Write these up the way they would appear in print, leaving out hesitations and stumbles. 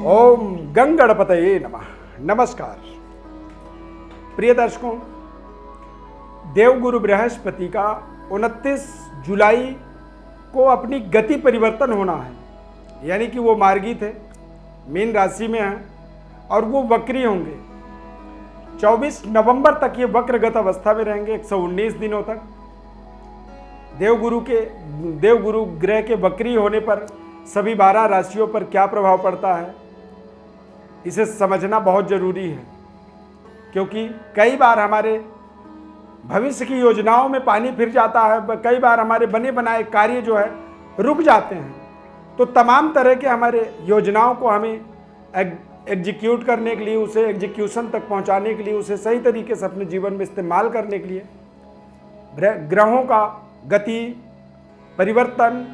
ओम गंगणपतये नमः। नमस्कार प्रिय दर्शकों, देवगुरु बृहस्पति का 29 जुलाई को अपनी गति परिवर्तन होना है, यानी कि वो मार्गी थे, मीन राशि में हैं और वो वक्री होंगे। 24 नवंबर तक ये वक्रगत अवस्था में रहेंगे, 119 दिनों तक। देवगुरु ग्रह के वक्री होने पर सभी 12 राशियों पर क्या प्रभाव पड़ता है, इसे समझना बहुत जरूरी है, क्योंकि कई बार हमारे भविष्य की योजनाओं में पानी फिर जाता है, कई बार हमारे बने बनाए कार्य जो है रुक जाते हैं। तो तमाम तरह के हमारे योजनाओं को हमें एग्जीक्यूट करने के लिए, उसे एग्जीक्यूशन तक पहुंचाने के लिए, उसे सही तरीके से अपने जीवन में इस्तेमाल करने के लिए ग्रहों का गति परिवर्तन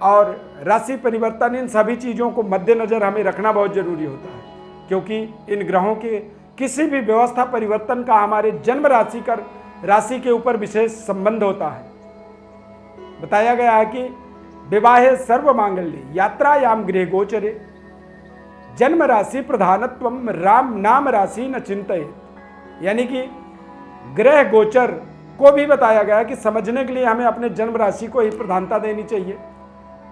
और राशि परिवर्तन, इन सभी चीज़ों को मद्देनज़र हमें रखना बहुत ज़रूरी होता है, क्योंकि इन ग्रहों के किसी भी व्यवस्था परिवर्तन का हमारे जन्म राशि के ऊपर विशेष संबंध होता है। बताया गया है कि विवाहे सर्व मांगल्ये यात्रायाम गृह गोचरे जन्म राशि प्रधानत्वम राम नाम राशि न चिंतये, यानी कि ग्रह गोचर को भी बताया गया कि समझने के लिए हमें अपने जन्म राशि को ही प्रधानता देनी चाहिए।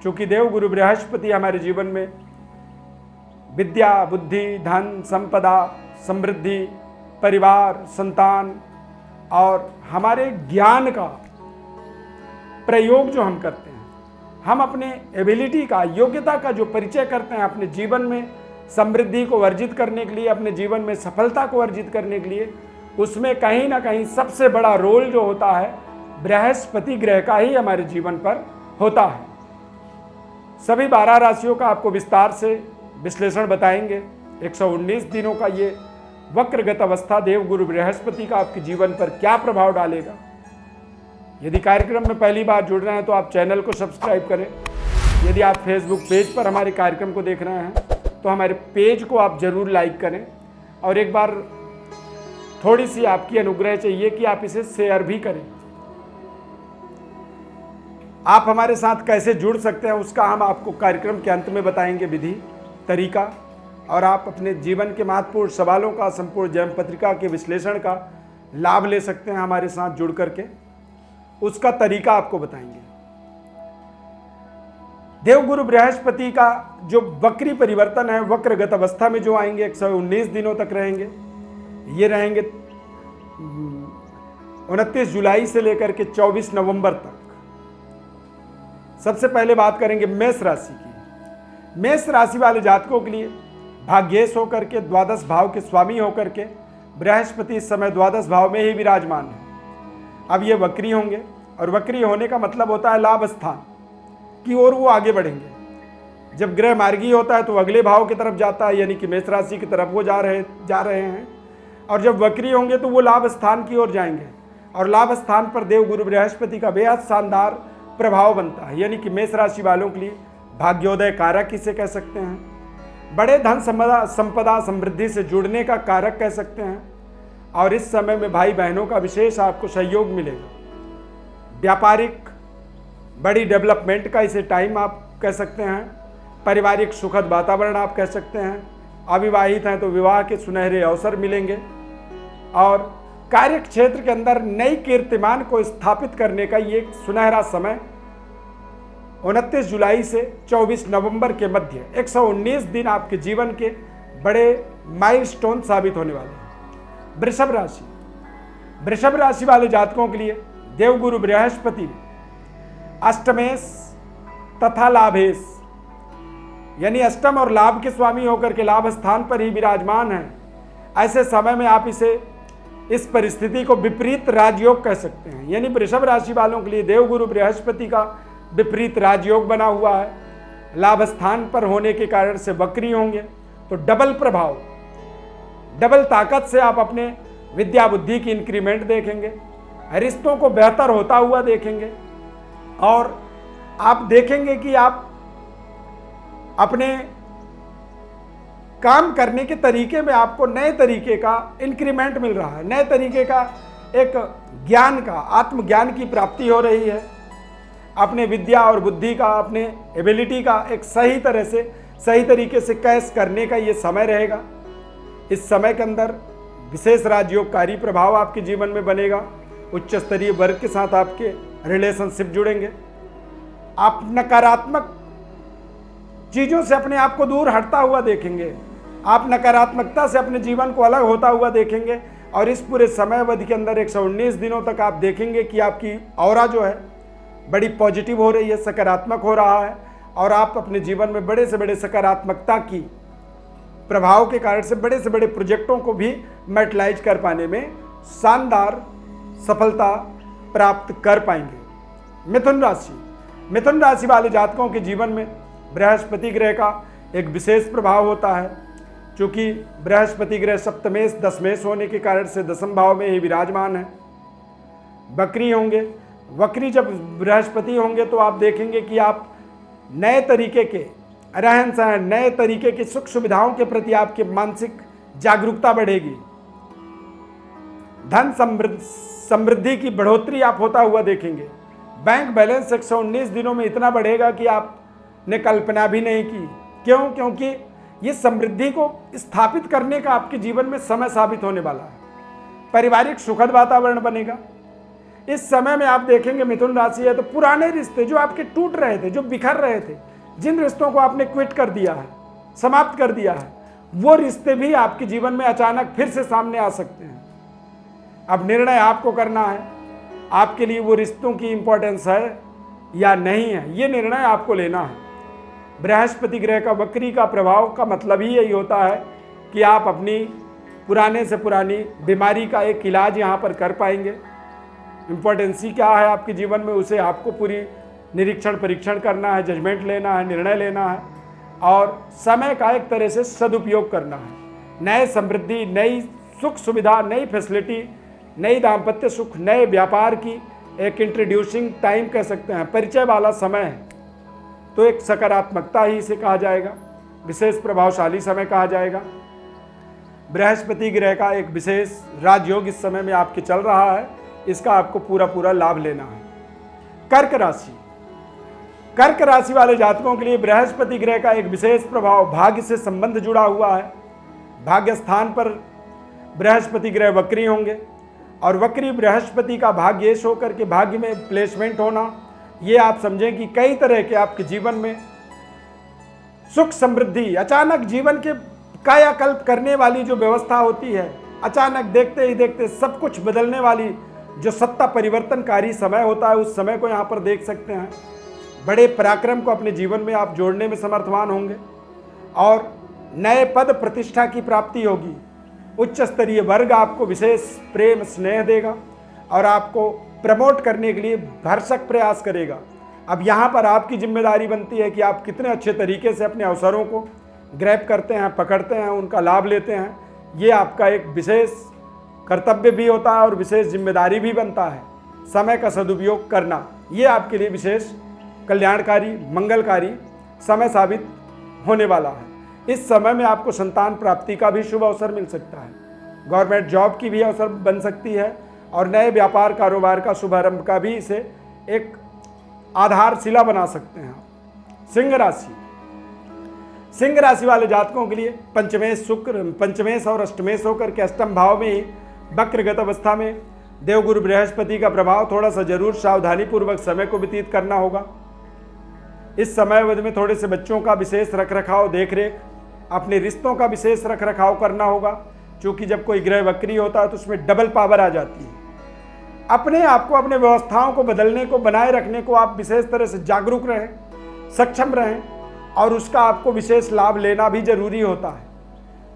चूंकि देवगुरु बृहस्पति हमारे जीवन में विद्या, बुद्धि, धन, संपदा, समृद्धि, परिवार, संतान और हमारे ज्ञान का प्रयोग जो हम करते हैं, हम अपने एबिलिटी का, योग्यता का जो परिचय करते हैं अपने जीवन में समृद्धि को अर्जित करने के लिए, अपने जीवन में सफलता को अर्जित करने के लिए, उसमें कहीं ना कहीं सबसे बड़ा रोल जो होता है बृहस्पति ग्रह का ही हमारे जीवन पर होता है। सभी 12 राशियों का आपको विस्तार से विश्लेषण बताएंगे। 119 दिनों का ये वक्रगत अवस्था देवगुरु बृहस्पति का आपके जीवन पर क्या प्रभाव डालेगा। यदि कार्यक्रम में पहली बार जुड़ रहे हैं तो आप चैनल को सब्सक्राइब करें। यदि आप फेसबुक पेज पर हमारे कार्यक्रम को देख रहे हैं तो हमारे पेज को आप जरूर लाइक करें, और एक बार थोड़ी सी आपकी अनुग्रह चाहिए कि आप इसे शेयर भी करें। आप हमारे साथ कैसे जुड़ सकते हैं उसका हम आपको कार्यक्रम के अंत में बताएंगे, विधि, तरीका, और आप अपने जीवन के महत्वपूर्ण सवालों का, संपूर्ण जन्म पत्रिका के विश्लेषण का लाभ ले सकते हैं हमारे साथ जुड़ करके। उसका तरीका आपको बताएंगे। देवगुरु बृहस्पति का जो वक्री परिवर्तन है, वक्रगत अवस्था में जो आएंगे, 119 दिनों तक रहेंगे। ये रहेंगे 29 जुलाई से लेकर के 24 नवंबर तक। सबसे पहले बात करेंगे मेष राशि की। मेष राशि वाले जातकों के लिए भाग्येश होकर के, द्वादश भाव के स्वामी होकर के बृहस्पति इस समय द्वादश भाव में ही विराजमान है। अब ये वक्री होंगे, और वक्री होने का मतलब होता है लाभ स्थान की ओर वो आगे बढ़ेंगे। जब ग्रह मार्गी होता है तो अगले भाव की तरफ जाता है, यानी कि मेष राशि की तरफ वो जा रहे हैं, और जब वक्री होंगे तो वो लाभ स्थान की ओर जाएंगे, और लाभ स्थान पर देवगुरु बृहस्पति का बेहद शानदार प्रभाव बनता है, यानी कि मेष राशि वालों के लिए भाग्योदय कारक इसे कह सकते हैं, बड़े धन संपदा समृद्धि से जुड़ने का कारक कह सकते हैं। और इस समय में भाई बहनों का विशेष आपको सहयोग मिलेगा। व्यापारिक बड़ी डेवलपमेंट का इसे टाइम आप कह सकते हैं। पारिवारिक सुखद वातावरण आप कह सकते हैं। अविवाहित हैं तो विवाह के सुनहरे अवसर मिलेंगे, और कार्य क्षेत्र के अंदर नई कीर्तिमान को स्थापित करने का ये एक सुनहरा समय 29 जुलाई से 24 नवंबर के मध्य 119 दिन आपके जीवन के बड़े माइलस्टोन साबित होने वाले हैं। वृषभ राशि वाले जातकों के लिए देवगुरु बृहस्पति अष्टमेश तथा लाभेश, यानी अष्टम और लाभ के स्वामी होकर के लाभ स्थान पर ही विराजमान है। ऐसे समय में आप इस परिस्थिति को विपरीत राजयोग कह सकते हैं, यानी वृषभ राशि वालों के लिए देवगुरु बृहस्पति का विपरीत राजयोग बना हुआ है। लाभ स्थान पर होने के कारण से वक्री होंगे, तो डबल प्रभाव, डबल ताकत से आप अपने विद्या बुद्धि की इंक्रीमेंट देखेंगे, रिश्तों को बेहतर होता हुआ देखेंगे, और आप देखेंगे कि आप अपने काम करने के तरीके में आपको नए तरीके का इंक्रीमेंट मिल रहा है, नए तरीके का एक ज्ञान का, आत्मज्ञान की प्राप्ति हो रही है। अपने विद्या और बुद्धि का, अपने एबिलिटी का एक सही तरह से सही तरीके से कैश करने का ये समय रहेगा। इस समय के अंदर विशेष राजयोगकारी प्रभाव आपके जीवन में बनेगा। उच्च स्तरीय वर्ग के साथ आपके रिलेशनशिप जुड़ेंगे। आप नकारात्मक चीज़ों से अपने आप को दूर हटता हुआ देखेंगे। आप नकारात्मकता से अपने जीवन को अलग होता हुआ देखेंगे। और इस पूरे समय अवधि के अंदर 119 दिनों तक आप देखेंगे कि आपकी ऑरा जो है बड़ी पॉजिटिव हो रही है, सकारात्मक हो रहा है। और आप अपने जीवन में बड़े से बड़े सकारात्मकता की प्रभाव के कारण से बड़े से बड़े प्रोजेक्टों को भी मैटलाइज कर पाने में शानदार सफलता प्राप्त कर पाएंगे। मिथुन राशि वाले जातकों के जीवन में बृहस्पति ग्रह का एक विशेष प्रभाव होता है। क्योंकि बृहस्पति ग्रह सप्तमेश दशमेश होने के कारण से दशम भाव में ही विराजमान है। वक्री होंगे। वक्री जब बृहस्पति होंगे तो आप देखेंगे कि आप नए तरीके के रहन सहन, नए तरीके की सुख सुविधाओं के प्रति आपकी मानसिक जागरूकता बढ़ेगी। धन समृद्धि की बढ़ोतरी आप होता हुआ देखेंगे। बैंक बैलेंस 119 दिनों में इतना बढ़ेगा कि आपने कल्पना भी नहीं की। क्यों? क्योंकि ये समृद्धि को स्थापित करने का आपके जीवन में समय साबित होने वाला है। पारिवारिक सुखद वातावरण बनेगा। इस समय में आप देखेंगे मिथुन राशि है तो पुराने रिश्ते जो आपके टूट रहे थे, जो बिखर रहे थे, जिन रिश्तों को आपने क्विट कर दिया है, समाप्त कर दिया है, वो रिश्ते भी आपके जीवन में अचानक फिर से सामने आ सकते हैं। अब निर्णय आपको करना है, आपके लिए वो रिश्तों की इंपॉर्टेंस है या नहीं है, ये निर्णय आपको लेना है। बृहस्पति ग्रह का वक्री का प्रभाव का मतलब ही यही होता है कि आप अपनी पुराने से पुरानी बीमारी का एक इलाज यहाँ पर कर पाएंगे। इम्पोर्टेंसी क्या है आपके जीवन में, उसे आपको पूरी निरीक्षण परीक्षण करना है, जजमेंट लेना है, निर्णय लेना है और समय का एक तरह से सदुपयोग करना है। नए समृद्धि, नई सुख सुविधा, नई फैसिलिटी, नई दाम्पत्य सुख, नए व्यापार की एक इंट्रोड्यूसिंग टाइम कह सकते हैं, परिचय वाला समय है। तो एक सकारात्मकता ही इसे कहा जाएगा, विशेष प्रभावशाली समय कहा जाएगा। बृहस्पति ग्रह का एक विशेष राजयोग इस समय में आपके चल रहा है, इसका आपको पूरा लाभ लेना है। कर्क राशि वाले जातकों के लिए बृहस्पति ग्रह का एक विशेष प्रभाव भाग्य से संबंध जुड़ा हुआ है। भाग्य स्थान पर बृहस्पति ग्रह वक्री होंगे और वक्री बृहस्पति का भाग्येश होकर के भाग्य में प्लेसमेंट होना, ये आप समझें कि कई तरह के आपके जीवन में सुख समृद्धि, अचानक जीवन के कायाकल्प करने वाली जो व्यवस्था होती है, अचानक देखते ही देखते सब कुछ बदलने वाली जो सत्ता परिवर्तनकारी समय होता है, उस समय को यहाँ पर देख सकते हैं। बड़े पराक्रम को अपने जीवन में आप जोड़ने में समर्थवान होंगे और नए पद प्रतिष्ठा की प्राप्ति होगी। उच्च स्तरीय वर्ग आपको विशेष प्रेम स्नेह देगा और आपको प्रमोट करने के लिए भरसक प्रयास करेगा। अब यहाँ पर आपकी जिम्मेदारी बनती है कि आप कितने अच्छे तरीके से अपने अवसरों को ग्रैब करते हैं, पकड़ते हैं, उनका लाभ लेते हैं। ये आपका एक विशेष कर्तव्य भी होता है और विशेष जिम्मेदारी भी बनता है। समय का सदुपयोग करना ये आपके लिए विशेष कल्याणकारी, मंगलकारी समय साबित होने वाला है। इस समय में आपको संतान प्राप्ति का भी शुभ अवसर मिल सकता है। गवर्नमेंट जॉब की भी अवसर बन सकती है और नए व्यापार कारोबार का शुभारंभ का भी इसे एक आधारशिला बना सकते हैं। सिंह राशि वाले जातकों के लिए पंचमेश शुक्र, पंचमेश और अष्टमेश होकर के अष्टम भाव में ही वक्रगत अवस्था में देवगुरु बृहस्पति का प्रभाव, थोड़ा सा जरूर सावधानी पूर्वक समय को व्यतीत करना होगा। इस समय अवधि में थोड़े से बच्चों का विशेष रखरखाव, देखरेख, अपने रिश्तों का विशेष रखरखाव करना होगा। क्योंकि जब कोई ग्रह वक्री होता है तो उसमें डबल पावर आ जाती है। अपने आप को, अपने व्यवस्थाओं को बदलने को, बनाए रखने को आप विशेष तरह से जागरूक रहें, सक्षम रहें और उसका आपको विशेष लाभ लेना भी जरूरी होता है।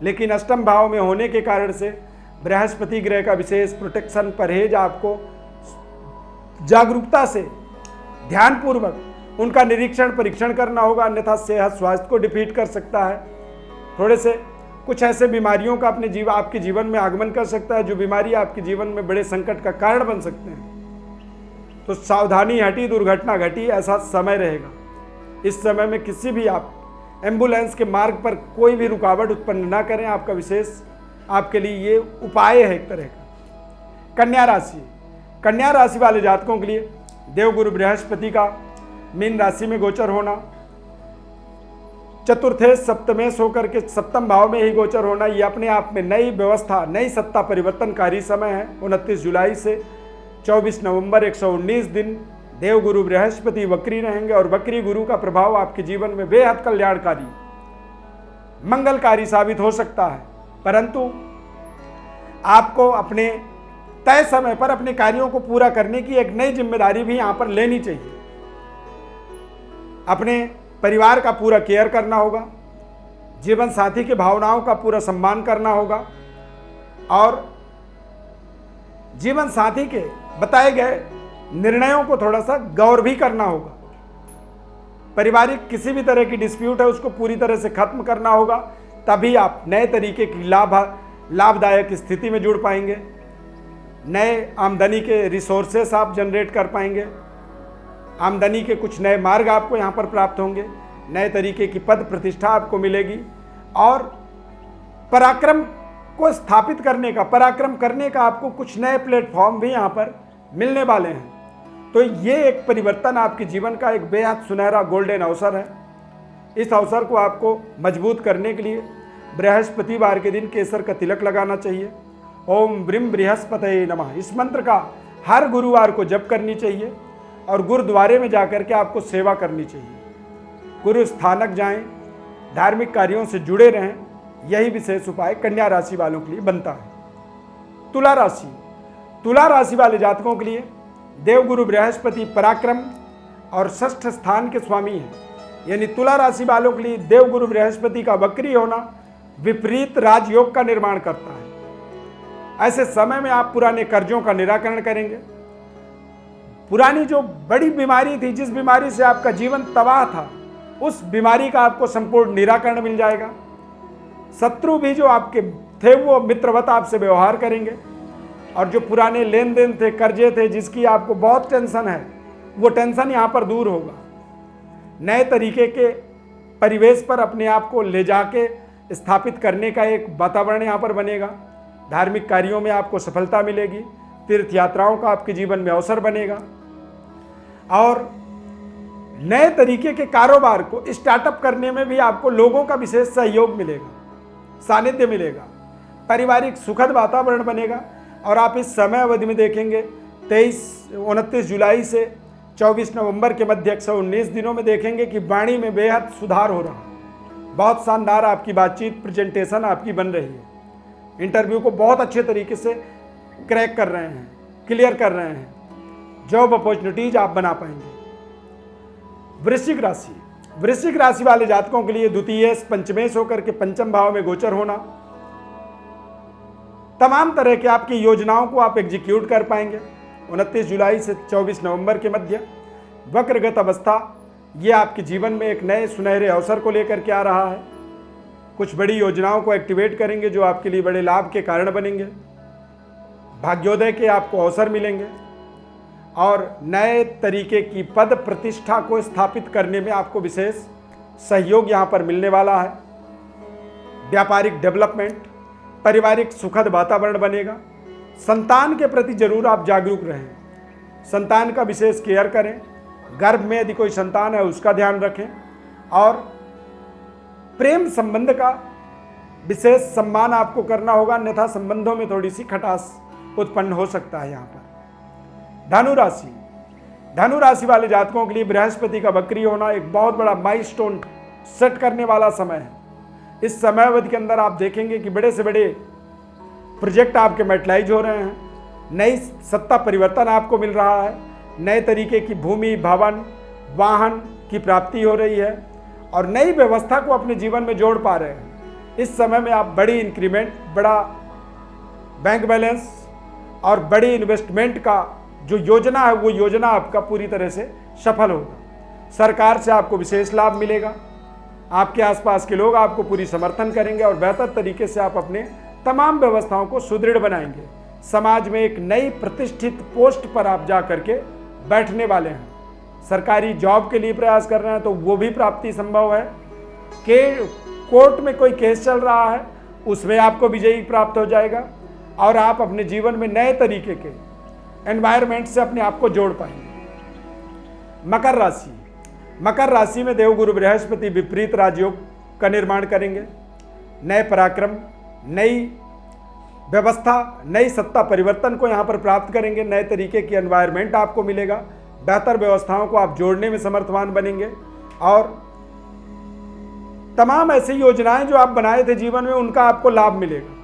लेकिन अष्टम भाव में होने के कारण से बृहस्पति ग्रह का विशेष प्रोटेक्शन, परहेज आपको जागरूकता से ध्यानपूर्वक उनका निरीक्षण परीक्षण करना होगा, अन्यथा सेहत स्वास्थ्य को डिफीट कर सकता है। थोड़े से कुछ ऐसे बीमारियों का आपके जीवन में आगमन कर सकता है जो बीमारी आपके जीवन में बड़े संकट का कारण बन सकते हैं। तो सावधानी हटी, दुर्घटना घटी, ऐसा समय रहेगा। इस समय में किसी भी आप एम्बुलेंस के मार्ग पर कोई भी रुकावट उत्पन्न ना करें, आपका विशेष आपके लिए ये उपाय है एक तरह का। कन्या राशि वाले जातकों के लिए देवगुरु बृहस्पति का मीन राशि में गोचर होना चतुर्थे सप्तमेश होकर के सप्तम भाव में ही गोचर होना, ये अपने आप में नई व्यवस्था, नई सत्ता परिवर्तनकारी समय है। 29 जुलाई से 24 नवंबर 119 दिन देवगुरु बृहस्पति वक्री रहेंगे और वक्री गुरु का प्रभाव आपके जीवन में बेहद कल्याणकारी, मंगलकारी साबित हो सकता है। परंतु आपको अपने तय समय पर अपने कार्यों को पूरा करने की एक नई जिम्मेदारी भी यहां पर लेनी चाहिए। अपने परिवार का पूरा केयर करना होगा, जीवन साथी की भावनाओं का पूरा सम्मान करना होगा और जीवन साथी के बताए गए निर्णयों को थोड़ा सा गौर भी करना होगा। पारिवारिक किसी भी तरह की डिस्प्यूट है उसको पूरी तरह से खत्म करना होगा, तभी आप नए तरीके की लाभदायक स्थिति में जुड़ पाएंगे। नए आमदनी के रिसोर्सेस आप जनरेट कर पाएंगे, आमदनी के कुछ नए मार्ग आपको यहाँ पर प्राप्त होंगे, नए तरीके की पद प्रतिष्ठा आपको मिलेगी और पराक्रम को स्थापित करने का, पराक्रम करने का आपको कुछ नए प्लेटफॉर्म भी यहाँ पर मिलने वाले हैं। तो ये एक परिवर्तन आपके जीवन का एक बेहद सुनहरा गोल्डन अवसर है। इस अवसर को आपको मजबूत करने के लिए बृहस्पतिवार के दिन केसर का तिलक लगाना चाहिए। ओम ब्रीम बृहस्पतये नमः, इस मंत्र का हर गुरुवार को जप करनी चाहिए और गुरुद्वारे में जाकर के आपको सेवा करनी चाहिए। गुरु स्थानक जाएं, धार्मिक कार्यों से जुड़े रहें, यही विशेष उपाय कन्या राशि वालों के लिए बनता है। तुला राशि, तुला राशि वाले जातकों के लिए देवगुरु बृहस्पति पराक्रम और षष्ठ स्थान के स्वामी हैं, यानी तुला राशि वालों के लिए देवगुरु बृहस्पति का वक्री होना विपरीत राजयोग का निर्माण करता है। ऐसे समय में आप पुराने कर्जों का निराकरण करेंगे। पुरानी जो बड़ी बीमारी थी, जिस बीमारी से आपका जीवन तबाह था, उस बीमारी का आपको संपूर्ण निराकरण मिल जाएगा। शत्रु भी जो आपके थे वो मित्रवत आपसे व्यवहार करेंगे और जो पुराने लेन देन थे, कर्जे थे, जिसकी आपको बहुत टेंशन है, वो टेंशन यहाँ पर दूर होगा। नए तरीके के परिवेश पर अपने आप को ले जाके स्थापित करने का एक वातावरण यहाँ पर बनेगा। धार्मिक कार्यों में आपको सफलता मिलेगी, तीर्थ यात्राओं का आपके जीवन में अवसर बनेगा और नए तरीके के कारोबार को स्टार्टअप करने में भी आपको लोगों का विशेष सहयोग मिलेगा, सानिध्य मिलेगा, पारिवारिक सुखद वातावरण बनेगा। और आप इस समय अवधि में देखेंगे 29 जुलाई से 24 नवंबर के मध्य 119 दिनों में देखेंगे कि वाणी में बेहद सुधार हो रहा है। बहुत शानदार आपकी बातचीत, प्रेजेंटेशन आपकी बन रही है। इंटरव्यू को बहुत अच्छे तरीके से क्रैक कर रहे हैं, क्लियर कर रहे हैं, जॉब अपॉर्चुनिटीज आप बना पाएंगे। वृश्चिक राशि, वृश्चिक राशि वाले जातकों के लिए द्वितीय पंचमेश होकर के पंचम भाव में गोचर होना, तमाम तरह के आपकी योजनाओं को आप एग्जीक्यूट कर पाएंगे। 29 जुलाई से 24 नवंबर के मध्य वक्रगत अवस्था ये आपके जीवन में एक नए सुनहरे अवसर को लेकर के आ रहा है। कुछ बड़ी योजनाओं को एक्टिवेट करेंगे जो आपके लिए बड़े लाभ के कारण बनेंगे। भाग्योदय के आपको अवसर मिलेंगे और नए तरीके की पद प्रतिष्ठा को स्थापित करने में आपको विशेष सहयोग यहाँ पर मिलने वाला है। व्यापारिक डेवलपमेंट, पारिवारिक सुखद वातावरण बनेगा। संतान के प्रति जरूर आप जागरूक रहें, संतान का विशेष केयर करें। गर्भ में यदि कोई संतान है उसका ध्यान रखें और प्रेम संबंध का विशेष सम्मान आपको करना होगा, अन्यथा संबंधों में थोड़ी सी खटास उत्पन्न हो सकता है। यहाँ पर धनु राशि, धनु राशि वाले जातकों के लिए बृहस्पति का वक्री होना एक बहुत बड़ा माइलस्टोन सेट करने वाला समय है। इस समय अवधि के अंदर आप देखेंगे कि बड़े से बड़े प्रोजेक्ट आपके मैटलाइज हो रहे हैं, नई सत्ता परिवर्तन आपको मिल रहा है, नए तरीके की भूमि, भवन, वाहन की प्राप्ति हो रही है और नई व्यवस्था को अपने जीवन में जोड़ पा रहे हैं। इस समय में आप बड़ी इंक्रीमेंट, बड़ा बैंक बैलेंस और बड़ी इन्वेस्टमेंट का जो योजना है वो योजना आपका पूरी तरह से सफल होगा। सरकार से आपको विशेष लाभ मिलेगा, आपके आसपास के लोग आपको पूरी समर्थन करेंगे और बेहतर तरीके से आप अपने तमाम व्यवस्थाओं को सुदृढ़ बनाएंगे। समाज में एक नई प्रतिष्ठित पोस्ट पर आप जा करके बैठने वाले हैं। सरकारी जॉब के लिए प्रयास कर रहे हैं तो वो भी प्राप्ति संभव है। कि कोर्ट में कोई केस चल रहा है उसमें आपको विजयी प्राप्त हो जाएगा और आप अपने जीवन में नए तरीके के एनवायरनमेंट से अपने आप को जोड़ पाएंगे। मकर राशि, मकर राशि में देवगुरु बृहस्पति विपरीत राजयोग का निर्माण करेंगे, नए पराक्रम, नई व्यवस्था, नई सत्ता परिवर्तन को यहाँ पर प्राप्त करेंगे, नए तरीके की एनवायरनमेंट आपको मिलेगा, बेहतर व्यवस्थाओं को आप जोड़ने में समर्थवान बनेंगे और तमाम ऐसी योजनाएं जो आप बनाए थे जीवन में उनका आपको लाभ मिलेगा।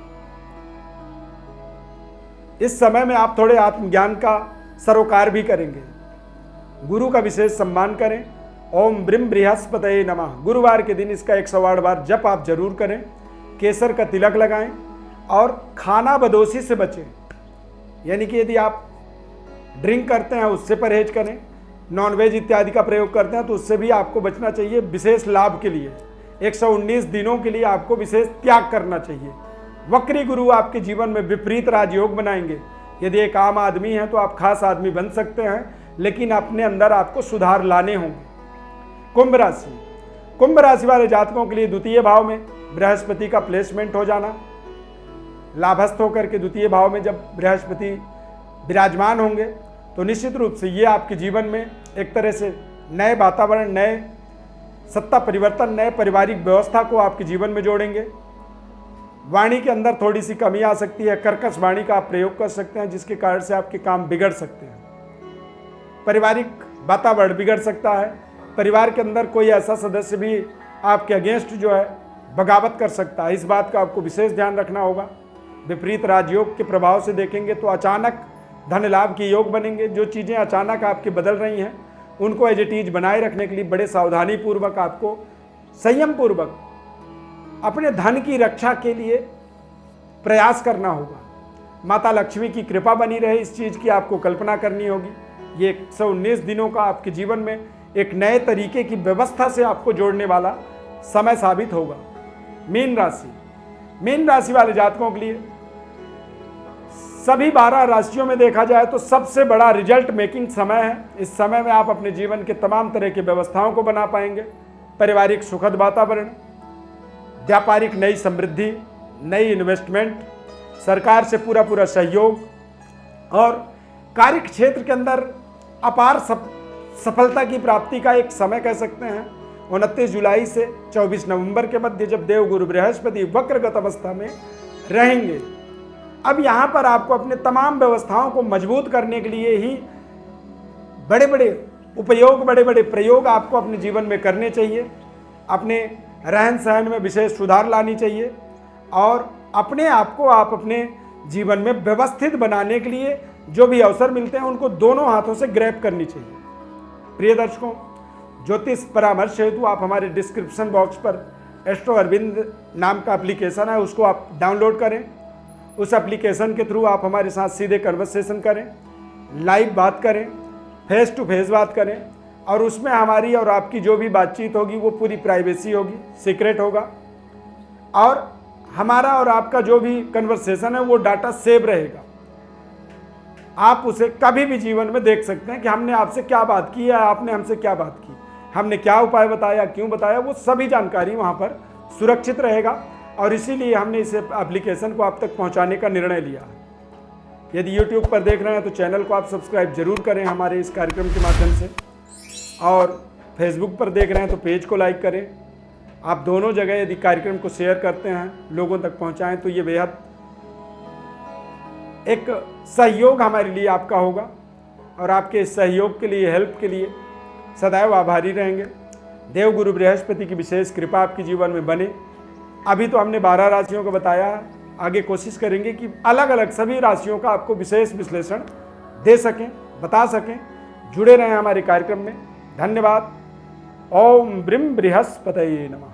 इस समय में आप थोड़े आत्मज्ञान का सरोकार भी करेंगे। गुरु का विशेष सम्मान करें। ओम ब्रिम बृहस्पतये नमः। गुरुवार के दिन इसका 108 बार जप आप जरूर करें। केसर का तिलक लगाएं और खाना बदोशी से बचें, यानी कि यदि आप ड्रिंक करते हैं उससे परहेज करें, नॉनवेज इत्यादि का प्रयोग करते हैं तो उससे भी आपको बचना चाहिए। विशेष लाभ के लिए 119 दिनों के लिए आपको विशेष त्याग करना चाहिए। वक्री गुरु आपके जीवन में विपरीत राजयोग बनाएंगे। यदि एक आम आदमी है तो आप खास आदमी बन सकते हैं, लेकिन अपने अंदर आपको सुधार लाने होंगे। कुंभ राशि, कुंभ राशि वाले जातकों के लिए द्वितीय भाव में बृहस्पति का प्लेसमेंट हो जाना, लाभस्थ होकर के द्वितीय भाव में जब बृहस्पति विराजमान होंगे तो निश्चित रूप से ये आपके जीवन में एक तरह से नए वातावरण, नए सत्ता परिवर्तन, नए पारिवारिक व्यवस्था को आपके जीवन में जोड़ेंगे। वाणी के अंदर थोड़ी सी कमी आ सकती है, कर्कश वाणी का आप प्रयोग कर सकते हैं जिसके कारण से आपके काम बिगड़ सकते हैं। पारिवारिक वातावरण बिगड़ सकता है, परिवार के अंदर कोई ऐसा सदस्य भी आपके अगेंस्ट जो है बगावत कर सकता है, इस बात का आपको विशेष ध्यान रखना होगा। विपरीत राजयोग के प्रभाव से देखेंगे तो अचानक धन लाभ के योग बनेंगे। जो चीज़ें अचानक आपकी बदल रही हैं उनको एज इट इज बनाए रखने के लिए बड़े सावधानी पूर्वक आपको संयम पूर्वक अपने धन की रक्षा के लिए प्रयास करना होगा। माता लक्ष्मी की कृपा बनी रहे इस चीज़ की आपको कल्पना करनी होगी। ये 119 दिनों का आपके जीवन में एक नए तरीके की व्यवस्था से आपको जोड़ने वाला समय साबित होगा। मीन राशि, मीन राशि वाले जातकों के लिए सभी 12 राशियों में देखा जाए तो सबसे बड़ा रिजल्ट मेकिंग समय है। इस समय में आप अपने जीवन के तमाम तरह की व्यवस्थाओं को बना पाएंगे। पारिवारिक सुखद वातावरण, व्यापारिक नई समृद्धि, नई इन्वेस्टमेंट, सरकार से पूरा सहयोग और कार्य क्षेत्र के अंदर अपार सफलता की प्राप्ति का एक समय कह सकते हैं। 29 जुलाई से 24 नवंबर के मध्य जब देवगुरु बृहस्पति वक्रगत अवस्था में रहेंगे, अब यहाँ पर आपको अपने तमाम व्यवस्थाओं को मजबूत करने के लिए ही बड़े बड़े उपयोग, बड़े बड़े प्रयोग आपको अपने जीवन में करने चाहिए। अपने रहन सहन में विशेष सुधार लानी चाहिए और अपने आप को आप अपने जीवन में व्यवस्थित बनाने के लिए जो भी अवसर मिलते हैं उनको दोनों हाथों से ग्रैब करनी चाहिए। प्रिय दर्शकों, ज्योतिष परामर्श हेतु आप हमारे डिस्क्रिप्शन बॉक्स पर एस्ट्रो अरविंद नाम का एप्लीकेशन है, उसको आप डाउनलोड करें। उस एप्लीकेशन के थ्रू आप हमारे साथ सीधे कन्वर्सेशन करें, लाइव बात करें, फेस टू फेस बात करें और उसमें हमारी और आपकी जो भी बातचीत होगी वो पूरी प्राइवेसी होगी, सीक्रेट होगा और हमारा और आपका जो भी कन्वर्सेशन है वो डाटा सेव रहेगा। आप उसे कभी भी जीवन में देख सकते हैं कि हमने आपसे क्या बात की है, आपने हमसे क्या बात की, हमने क्या उपाय बताया, क्यों बताया, वो सभी जानकारी वहाँ पर सुरक्षित रहेगा और इसीलिए हमने इस एप्लीकेशन को आप तक पहुँचाने का निर्णय लिया। यदि YouTube पर देख रहे हैं तो चैनल को आप सब्सक्राइब जरूर करें हमारे इस कार्यक्रम के माध्यम से, और फेसबुक पर देख रहे हैं तो पेज को लाइक करें। आप दोनों जगह यदि कार्यक्रम को शेयर करते हैं, लोगों तक पहुंचाएं तो ये बेहद एक सहयोग हमारे लिए आपका होगा और आपके इस सहयोग के लिए, हेल्प के लिए सदैव आभारी रहेंगे। देवगुरु बृहस्पति की विशेष कृपा आपके जीवन में बने। अभी तो हमने 12 राशियों को बताया है, आगे कोशिश करेंगे कि अलग अलग सभी राशियों का आपको विशेष विश्लेषण दे सकें, बता सकें। जुड़े रहें हमारे कार्यक्रम में। धन्यवाद। ओम ब्रिम बृहस्पतये नमः।